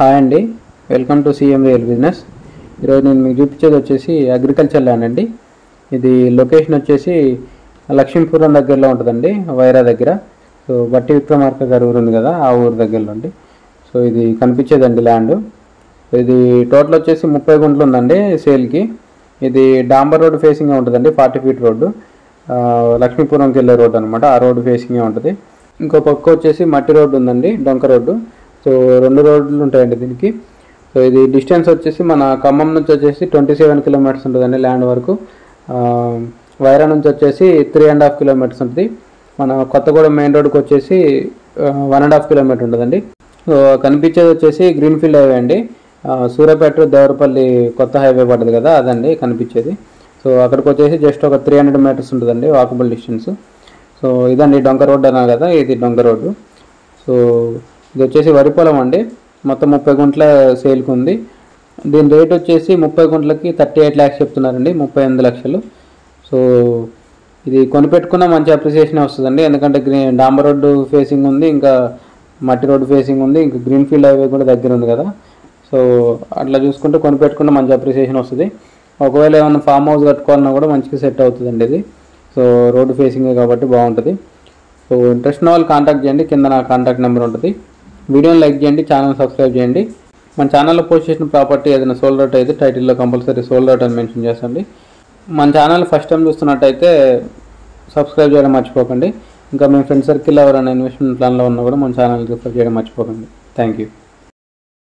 Hi అండి, welcome to CM real business. ఈరోజు నేను మీకు చూపించేది వచ్చేసి అగ్రికల్చర్ ల్యాండ్ అండి. ఇది లొకేషన్ వచ్చేసి లక్ష్మీపురం దగ్గరలో ఉంటుందండి, వైరా దగ్గర. సో బట్టి విక్రమార్క గారి ఊరు ఉంది కదా, ఆ ఊరు దగ్గరలో అండి. సో ఇది కనిపించేదండి ల్యాండ్. ఇది టోటల్ వచ్చేసి 30 గుంటలు ఉందండి సేల్కి. ఇది డాంబర్ రోడ్ ఫేసింగ్ ఉంటుందండి, 40 ఫీట్ రోడ్డు, లక్ష్మీపురంకి వెళ్ళే రోడ్డు అనమాట. ఆ రోడ్డు ఫేసింగే ఉంటుంది. ఇంకో పక్క వచ్చేసి మట్టి రోడ్డు ఉందండి, డొంక రోడ్డు. సో 2 రోడ్లు ఉంటాయండి దీనికి. సో ఇది డిస్టెన్స్ వచ్చేసి మన ఖమ్మం నుంచి వచ్చేసి 27 కిలోమీటర్స్ ఉంటుందండి ల్యాండ్ వరకు. వైరా నుంచి వచ్చేసి 3.5 కిలోమీటర్స్ ఉంటుంది. మన కొత్తగూడెం మెయిన్ రోడ్కి వచ్చేసి 1.5 కిలోమీటర్ ఉంటుందండి. సో కనిపించేది వచ్చేసి గ్రీన్ఫీల్డ్ హైవే అండి. సూర్యాపేట దేవరపల్లి కొత్త హైవే పడ్డది కదా, అదండి కనిపించేది. సో అక్కడికి వచ్చేసి జస్ట్ ఒక 300 మీటర్స్ ఉంటుందండి వాకబుల్ డిస్టెన్స్. సో ఇదండి డొంక రోడ్డు అన్నా కదా, ఇది డొంక రోడ్డు. సో ఇది వచ్చేసి వరి పొలం అండి, మొత్తం 30 గుంటల సేల్కి ఉంది. దీని రేట్ వచ్చేసి 30 గుంటలకి 38 lakhs చెప్తున్నారండి, 38 లక్షలు. సో ఇది కొనిపెట్టుకున్న మంచి అప్రిసియేషన్ వస్తుందండి, ఎందుకంటే డాంబర్ రోడ్డు ఫేసింగ్ ఉంది, ఇంకా మట్టి రోడ్డు ఫేసింగ్ ఉంది, ఇంకా గ్రీన్ఫీల్డ్ హైవే కూడా దగ్గర ఉంది కదా. సో అట్లా చూసుకుంటే కొనిపెట్టుకుంటే మంచి అప్రిసియేషన్ వస్తుంది. ఒకవేళ ఏమైనా ఫామ్ హౌస్ కట్టుకోవాలన్నా కూడా మంచిగా సెట్ అవుతుందండి ఇది. సో రోడ్డు ఫేసింగే కాబట్టి బాగుంటుంది. సో ఇంట్రెస్ట్ ఉన్న వాళ్ళు కాంటాక్ట్ చేయండి, కింద నా కాంటాక్ట్ నెంబర్ ఉంటుంది. వీడియోని లైక్ చేయండి, ఛానల్ సబ్స్క్రైబ్ చేయండి. మన ఛానల్లో పోస్ట్ చేసిన ప్రాపర్టీ ఏదైనా సోల్డ్ అవుట్ అయితే టైటిల్లో కంపల్సరీ సోల్డ్ అవుట్ అని మెన్షన్ చేస్తుంది. మన ఛానల్ ఫస్ట్ టైం చూస్తున్నట్టయితే సబ్స్క్రైబ్ చేయడం మర్చిపోకండి. ఇంకా మీ ఫ్రెండ్ సర్కిల్ ఎవరైనా ఇన్వెస్ట్మెంట్ ప్లాన్లో ఉన్నా కూడా మన ఛానల్ రిఫర్ చేయడం మర్చిపోకండి. Thank you.